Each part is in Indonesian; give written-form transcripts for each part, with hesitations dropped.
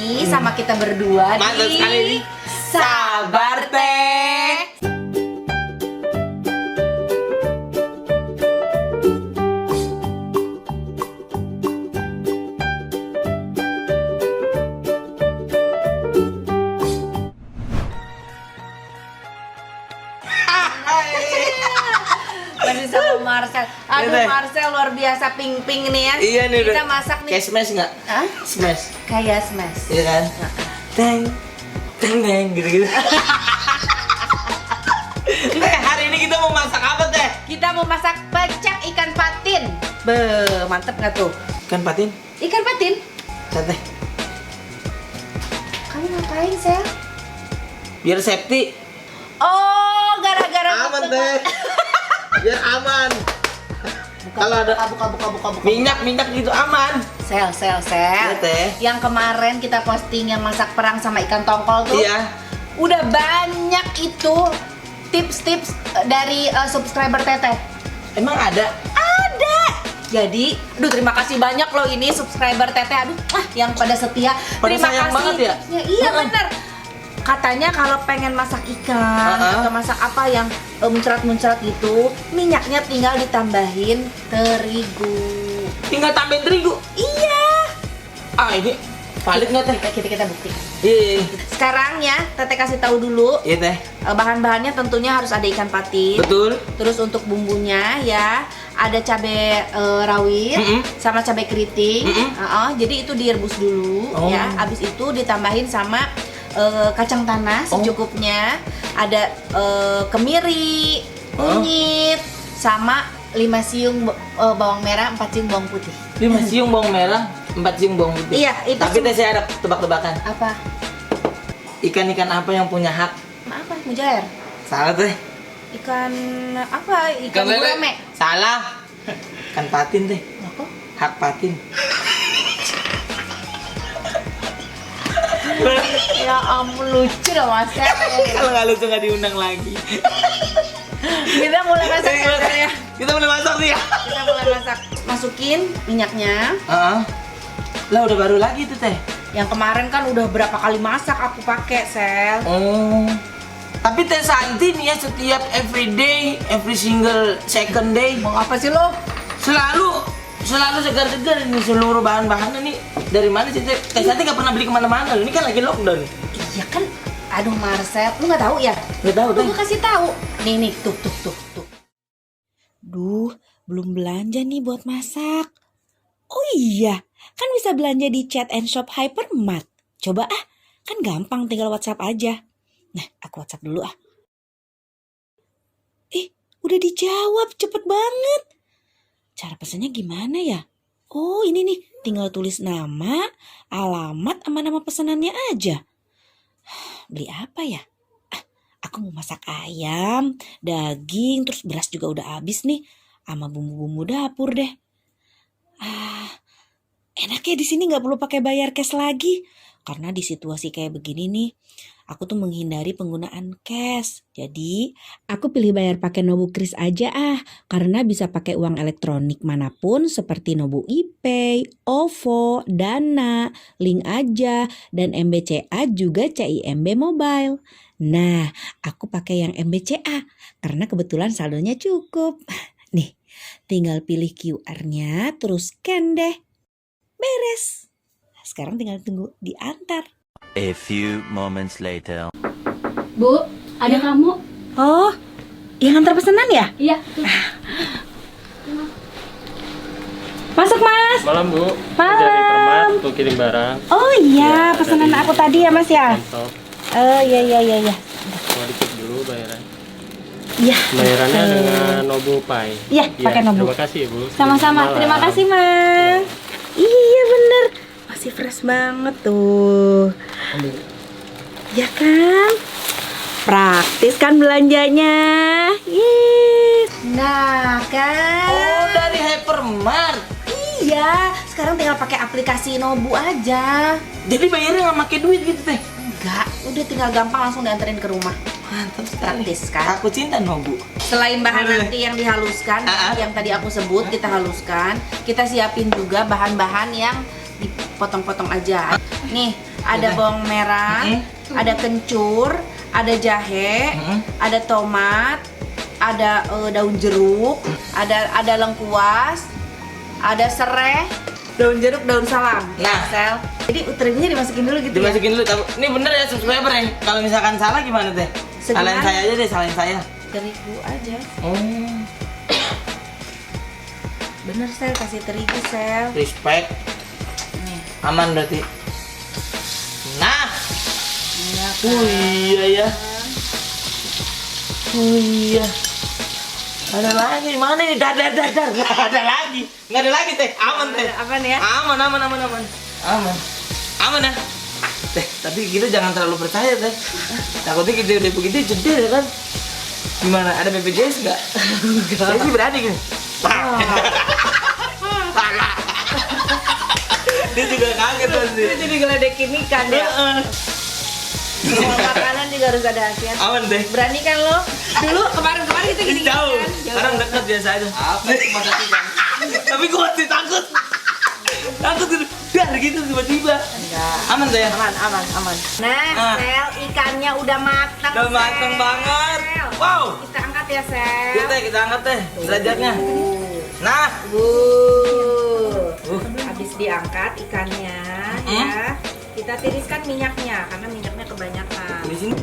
lagi sama kita berdua. Mantap sekali nih. Sabar Teh. Masih sama Marcel. Aduh Iya, Teh. Marcel luar biasa ping-ping nih ya. Iya nih. Kita masak nih. Kayak smash nggak? Hah? Smash. Kayak smash. Iya kan? Teng, teng, teng, gitu-gitu. Hari ini kita mau masak apa Teh? Kita mau masak pecak ikan patin. Mantep nggak tuh? Ikan patin? Ikan patin? Teh. Kamu ngapain, Sel? Biar safety. Oh, gara-gara Aman waktu- Teh. Biar aman. Kalau ada buka. minyak gitu aman. Sel. Iya, Teh. Yang kemarin kita posting yang masak perang sama ikan tongkol tuh. Iya. Udah banyak itu tips-tips dari subscriber Teteh. Emang ada? Ada. Jadi, aduh terima kasih banyak loh ini subscriber Teteh. Aduh, yang pada setia. Pada Terima sayang kasih. banget ya? Iya bener. Katanya kalau pengen masak ikan atau masak apa yang muncrat-muncrat gitu, minyaknya tinggal ditambahin terigu. Tinggal tambahin terigu. Iya. Ah ini valid nggak Teh? Kita bukti. Iya. Sekarang ya, Teteh kasih tahu dulu. Iya Teh. Bahan-bahannya tentunya harus ada ikan patin. Betul. Terus untuk bumbunya ya ada cabai rawit sama cabai keriting. Jadi itu direbus dulu ya. Habis itu ditambahin sama kacang tanah secukupnya. Ada kemiri, kunyit, sama 5 siung bawang merah, 4 siung bawang putih. 5 siung bawang merah, 4 siung bawang putih. Iya, itu Tapi Teh saya ada tebak-tebakan. apa? Ikan-ikan apa yang punya hak? Apa? Mujair? Salah Teh. Ikan apa? Ikan gurame? Salah. Ikan patin Teh. Apa? Hak patin. Ya ampun lucu dong Mas. Kalau nggak lucu nggak diundang lagi. Kita mulai masak ya. Kita boleh masak sih ya. Kita mulai masak. Masukin minyaknya. Lah udah baru lagi tuh Teh. Yang kemarin kan udah berapa kali masak aku pakai, Sel. Oh. Tapi Teh Santi nih ya setiap every single second day Mau apa sih lo? selalu segar-segar ini seluruh bahan-bahannya nih dari mana sih Teh? Teh Santi nggak pernah beli kemana-mana. Ini kan lagi lockdown. Iya kan. Aduh Marcel, lu nggak tahu ya? Nggak tahu Tuh Teh. gue kasih tahu. Nih, tuh. Duh, belum belanja nih buat masak. Oh iya, kan bisa belanja di Chat and Shop Hypermart. Coba kan gampang tinggal WhatsApp aja. Nah, aku WhatsApp dulu udah dijawab, cepet banget. Cara pesannya gimana ya? Oh ini nih, tinggal tulis nama, alamat, sama nama pesanannya aja. Beli apa ya? Aku mau masak ayam, daging, terus beras juga udah habis nih, sama bumbu-bumbu dapur deh. Enaknya di sini nggak perlu pakai bayar cash lagi, karena di situasi kayak begini nih, aku tuh menghindari penggunaan cash. Jadi aku pilih bayar pakai Nobu Kris aja karena bisa pakai uang elektronik manapun seperti Nobu ePay, OVO, Dana, Link Aja, dan MBCA juga CIMB Mobile. Nah, aku pakai yang MBCA karena kebetulan saldonya cukup. Nih, tinggal pilih QR-nya terus scan deh. Beres. Sekarang tinggal tunggu diantar. A few moments later. Bu, ada kamu? Oh, yang antar pesanan ya? Iya. Masuk Mas. Malam Bu, Malam. dari Permat untuk kirim barang. Oh iya, Ya, pesanan dari aku tadi ya Mas ya? Kantor. Oh iya. Mau dicek dulu bayaran. Iya. Bayarannya dengan Nobu Pay. Iya, pakai Nobu. Terima kasih Bu. Sama-sama. Selamat Terima malam. kasih, Mas. Iya bener, masih fresh banget tuh. Ya kan? Praktis kan belanjanya. Yes. Nah kan. Oh dari Hypermart. Iya, sekarang tinggal pakai aplikasi Nobu aja. Jadi bayarnya nggak pakai duit gitu Teh. Enggak, udah tinggal gampang langsung dianterin ke rumah. Mantap sekali. Praktis kan? Aku cinta Nobu. Selain bahan Boleh. nanti yang dihaluskan, yang tadi aku sebut kita haluskan, kita siapin juga bahan-bahan yang dipotong-potong aja. Nih, ada bawang merah, ada kencur, ada jahe, ada tomat, ada daun jeruk, ada lengkuas, ada serai, daun jeruk, daun salam. Nah. Sel. Jadi terigunya dimasukin dulu gitu Dimasukin dulu. Ini bener ya subscriber ya. Kalau misalkan salah gimana teh? Segimana? Salahin saya aja deh, salahin saya. ya. Terigu aja. Oh, Bener Sel, kasih terigu Sel. respect. Nih. Aman berarti. Nah, Iya kan? oh iya ya. Oh iya. Ada lagi mana nih? Dadar. Nggak ada lagi. Nggak ada lagi teh. Aman teh. Apa nih ya? Aman. Aman ya. Teh, tapi kita jangan terlalu percaya teh. Takutnya kita udah begitu jedar ya kan. Gimana? Ada BPJS nggak? Saya sih berani gitu. Dia juga kaget pasti. Itu jadi geledekin ikan ya. Semua makanan juga harus ada hati-hati. Aman teh. Berani kan lo? Dulu kemarin kita gini Jauh. kan. Sekarang dekat biasa aja. Tapi gua masih takut. Takut gitu. Dar gitu tiba-tiba. Enggak. Aman teh ya? Aman. Nah, Sel, ikannya udah matang. Udah mateng Sel. banget. Wow. Kita angkat ya, Sel. Kita angkat teh derajatnya. Nah, Habis diangkat ikannya ya. Kita tiriskan minyaknya karena minyaknya kebanyakan. di sini.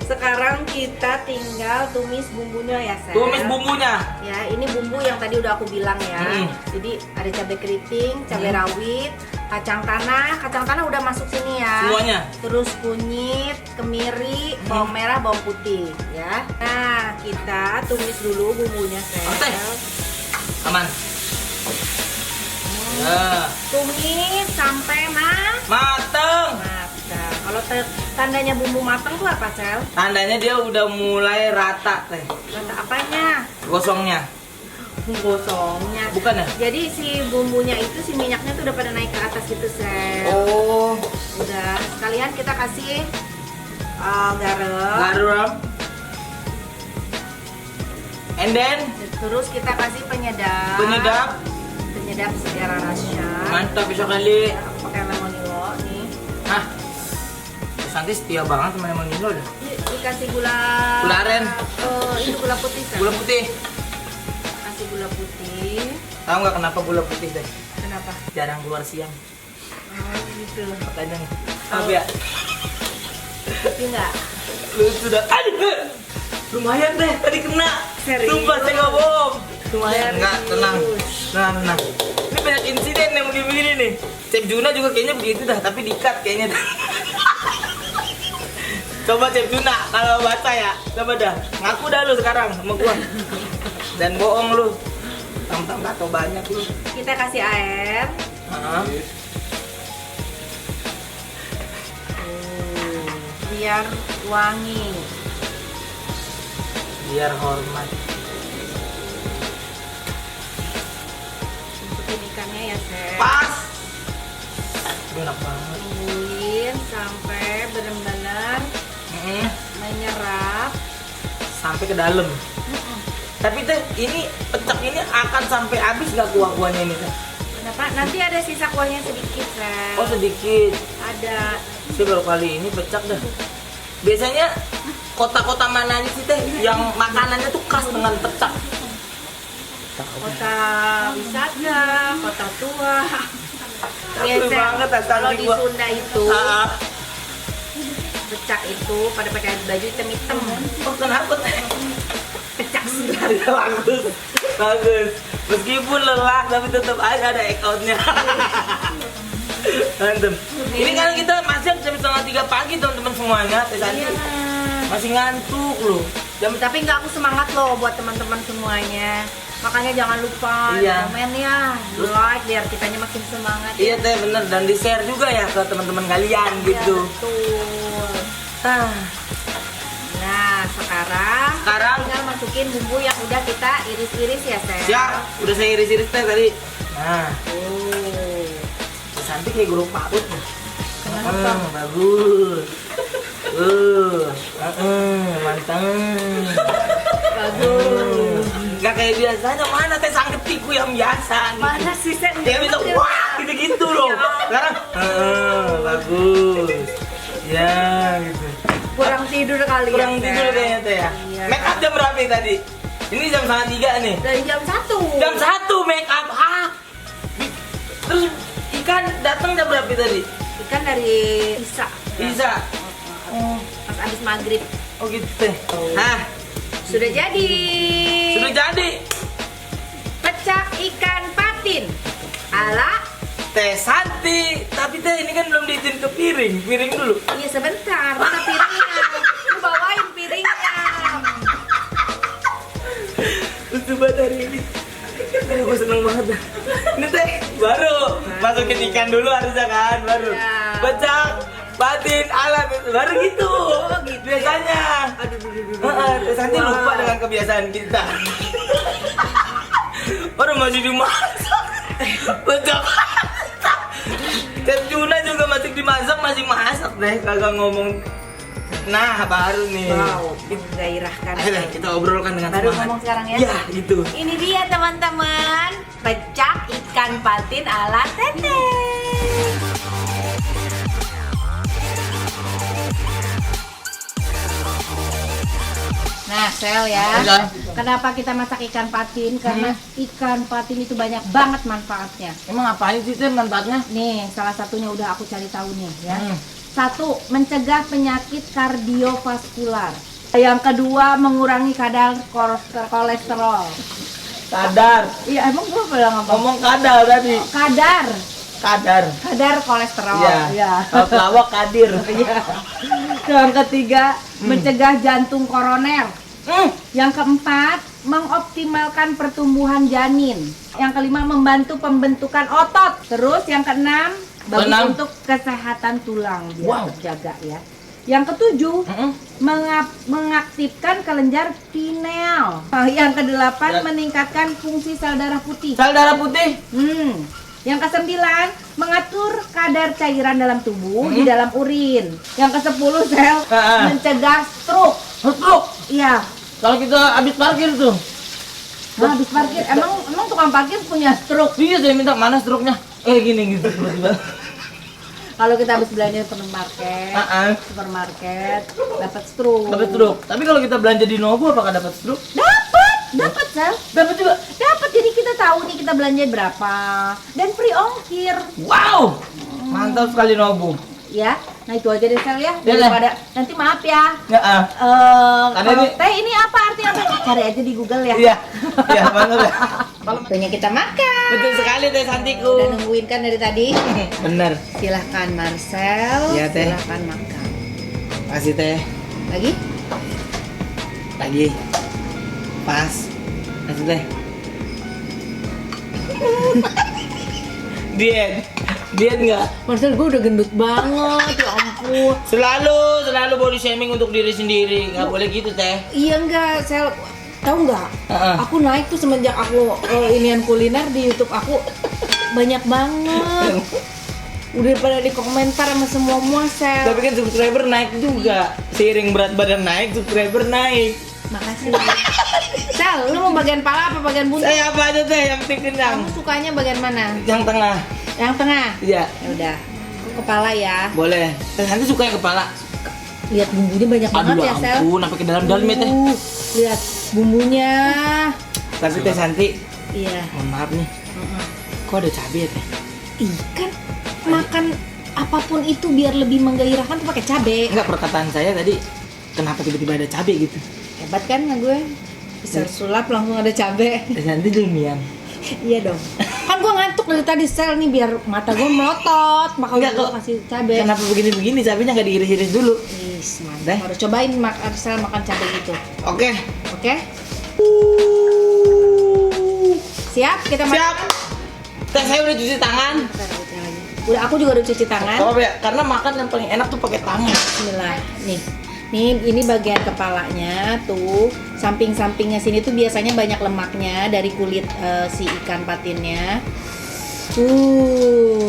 Sekarang kita tinggal tumis bumbunya ya, Sel. Tumis bumbunya. Ya, ini bumbu yang tadi udah aku bilang ya. Jadi ada cabai keriting, cabai rawit, kacang tanah. Kacang tanah udah masuk sini ya. Semuanya. Terus kunyit, kemiri, bawang merah, bawang putih ya. Nah, kita tumis dulu bumbunya, Sel. Oke. Aman. Ya. Tumis sampai Mateng. matang. Kalau tandanya bumbu matang tuh apa, Sel? Tandanya dia udah mulai rata teh. Tanda apanya? Gosongnya. Gosongnya. Bukan ya? Jadi si bumbunya itu, si minyaknya tuh udah pada naik ke atas gitu, Sel. Oh, Udah, sekalian kita kasih garam. garam. And then Terus kita kasih penyedap. Penyedap secara rasa. mantap bisa kali. Ya, aku pakai lemonilo nih. Hah, Santi setia banget sama Lemon Indo dah. Dikasih gula. Gula aren. Itu gula putih, Sel. Gula putih. Kasih gula putih. Tahu nggak kenapa gula putih teh? Kenapa? Jarang keluar siang. Oh, gitu. Makanya. Maaf ya. Tapi enggak. Lu sudah. Aduh. Lumayan deh tadi kena. Serius? Sumpah saya nggak bohong. Lumayan. Serius? Enggak, tenang. Tenang. Ini banyak insiden yang begini-begini nih. Chef Juna juga kayaknya begitu dah, tapi di-cut kayaknya. Coba Chef Juna kalau baca ya. Coba dah. Ngaku dah lu sekarang sama gua. Dan bohong lu. Tambah atau banyak lu. Kita kasih air. Heeh. Biar wangi. Biar hormat. Masukin ikannya ya, Sel. Pas. Enak banget. Tungguin sampai benar-benar menyerap. Sampai ke dalam. Tapi teh ini pecak ini akan sampai habis nggak kuah-kuahnya ini teh? Kenapa? Nanti ada sisa kuahnya sedikit, Sel. Oh sedikit. Ada. Saya baru kali ini pecak dah. Biasanya kota-kota mana aja sih teh yang makanannya tuh khas dengan pecak? Kota wisata, kota tua. Capek banget, Kalau Tante di gua. Sunda itu Ah, pecak itu pada pakai baju hitam-hitam. oh kenapa teh? Pecak silat. Bagus. Meskipun lelah tapi tetap aja ada accountnya. Mantap. Ini kan kita masih jam 2:30 pagi teman-teman semuanya. Teh Santi Iya. masih ngantuk loh. Tapi nggak aku semangat loh buat teman-teman semuanya. Makanya jangan lupa Iya. komen ya, like biar kitanya makin semangat. Iya teh bener, dan di share juga ya ke teman-teman kalian gitu. Betul. Ah, Nah, sekarang Sekarang? tinggal masukin bumbu yang udah kita iris-iris ya, Sel. siap, udah saya iris-iris teh tadi. Nah, Oh. cantik kayak guru PAUD. Kenapa? Bagus. Mantap. Bagus. Nggak kayak biasanya. Mana teh sang ketiku yang biasa gitu. Mana sih Sen? Dia bisa wah gitu-gitu loh. Sekarang bagus. Ya gitu. Kurang tidur kali Kurang ya. tidur kayaknya teh ya. Iya. Make up jam berapa tadi? Ini jam 2:30 nih. Dari jam 1. Jam 1 make up. Terus ikan datang jam berapa tadi? Ikan dari Isa. Bisa. Pas abis maghrib. Oh gitu teh. Nah, Sudah jadi. sudah jadi. Pecak ikan patin ala. Teh Santi, tapi teh ini kan belum diizin ke piring. Piring dulu. Iya sebentar. Mana piringnya? Lu bawain piringnya. Lucu banget hari ini. Gue seneng banget dah. Ini teh baru masukin ikan dulu harusnya kan, baru. Ya. Pecak, patin, alat, baru gitu. Gitu Biasanya. Teh Santi lupa dengan kebiasaan kita. Orang masih dimasak. Pecak. Chef Juna juga masih dimasak, masih masak deh, kagak ngomong. Nah, baru nih. Wow, menggairahkan. Ayo kita obrolkan dengan Baru semangat. ngomong sekarang ya? Ya, gitu. Ini dia teman-teman, pecak ikan patin ala Teteh. Nah, Sel ya. Ada. Kenapa kita masak ikan patin? Karena ikan patin itu banyak banget manfaatnya. Emang ngapain sih teh manfaatnya? Nih, salah satunya udah aku cari tahu nih ya. Hmm. 1. Mencegah penyakit kardiovaskular. Yang kedua, mengurangi kadar kolesterol. Kadar. Iya, emang gua bilang apa? Ngomong kadal tadi. Kadar Kadar. kolesterol. Iya. Iya. Pelawak kadir. Iya. Yang ketiga, mencegah jantung koroner. Yang keempat, mengoptimalkan pertumbuhan janin. Yang kelima, membantu pembentukan otot. Terus yang keenam, bagus Keenam. untuk kesehatan tulang biar Wow. terjaga ya. Yang ketujuh, mengaktifkan kelenjar pineal. Yang kedelapan, Ya. meningkatkan fungsi sel darah putih. Sel darah putih. Yang kesembilan, mengatur kadar cairan dalam tubuh di dalam urin. Yang kesepuluh, Sel, mencegah stroke. Stroke. Iya. Kalau kita habis parkir tuh. Nah, habis parkir, emang tukang parkir punya stroke. Iya, saya minta mana stroke-nya? Gini gitu tiba-tiba. Kalau kita habis belanja di supermarket, dapat stroke. Dapat stroke. Tapi kalau kita belanja di Novo apakah dapat stroke? Dapat, Sel. Dapat juga. Dapat, jadi kita tahu nih kita belanja berapa dan free ongkir. Wow. Mantap sekali Novo. Ya, nah itu aja deh, Sel ya. Ya, Daripada nanti maaf ya. Ya, Ada Kalau ini- teh ini apa artinya? Cari aja di Google ya. Iya. Iya, mantap ya. Waktunya kita makan. Betul sekali teh Santiku. Udah nungguin kan dari tadi. Bener. Silahkan Marcel. Iya, Teh. Silahkan makan. Makasih teh. Lagi? Lagi. Pas. Makasih teh. Diet nggak? Marcel, gue udah gendut banget, ya ampun. Selalu body shaming untuk diri sendiri. Nggak boleh gitu teh. Iya enggak, Sel. Tahu nggak? Aku naik tuh semenjak aku inian kuliner di YouTube aku banyak banget. Udah pada di komentar sama semua Sel. Tapi kan subscriber naik juga. Seiring berat badan naik, subscriber naik. Makasih. Sel, lu mau bagian pala apa bagian buntut? Saya apa aja teh yang penting kenyang. Kamu sukanya bagian mana? Yang tengah. Yang tengah? Iya. Ya udah. Aku kepala ya. Boleh. Teh Santi suka yang kepala. Lihat bumbunya banyak banget Aduh ya, Sel. ampun, sampai ke dalam-dalam ya teh. Lihat bumbunya. Tapi teh Santi, Iya. mohon maaf nih. Kok ada cabai ya teh? Ikan makan apapun itu biar lebih menggairahkan tuh pakai cabe. Enggak, perkataan saya tadi kenapa tiba-tiba ada cabai gitu? Hebat kan nggak gue? Bisa sulap langsung ada cabe. Teh Santi ilmiah. Iya dong. Kan gue ngantuk dari tadi Sel nih biar mata gue melotot. Makanya Enggak gue kok. kasih cabe. Kenapa begini-begini cabainya nggak diiris-iris dulu? Is, Deh. mantap. Harus cobain Sel makan cabe gitu. Oke. Oke? Siap? Kita makan. Siap. Teh saya udah cuci tangan. Bentar, bentar lagi. Udah, aku juga udah cuci tangan. Apa ya? Karena makan yang paling enak tuh pakai tangan. Bismillah. Nih ini bagian kepalanya tuh, samping-sampingnya sini tuh biasanya banyak lemaknya dari kulit si ikan patinnya.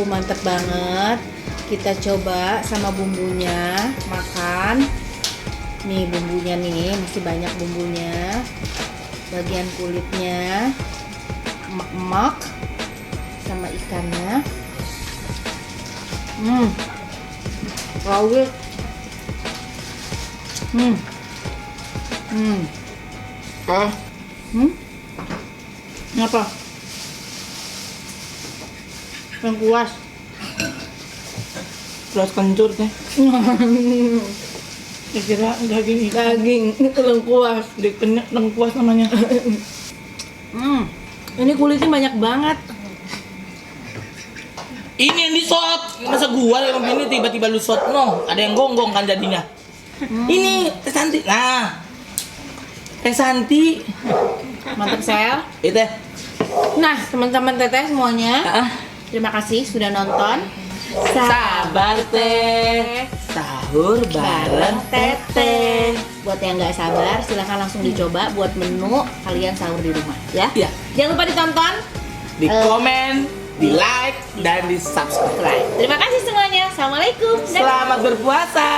Mantep banget. Kita coba sama bumbunya, makan. Nih bumbunya nih, masih banyak bumbunya. bagian kulitnya, emak-emak sama ikannya. Rawit. Kenapa? Yang puas. Terus kencur teh. Saya kira daging ikan. Daging lengkuas. Lengkuas namanya. Ini kulitnya banyak banget. Ini yang di shot. Masa gua yang begini tiba-tiba lu shot no. Ada yang gonggong kan jadinya. Ini Teh Santi. Nah. Teh Santi. Mantap sel. Itu. Nah, teman-teman teteh semuanya, terima kasih sudah nonton. Sabar teh. Sahur bareng Teteh. Buat yang nggak sabar, silahkan langsung dicoba buat menu kalian sahur di rumah, ya. Ya. Jangan lupa ditonton, Di komen, di like, dan di subscribe. subscribe. Terima kasih semuanya. Assalamualaikum. Dadah. Selamat berpuasa.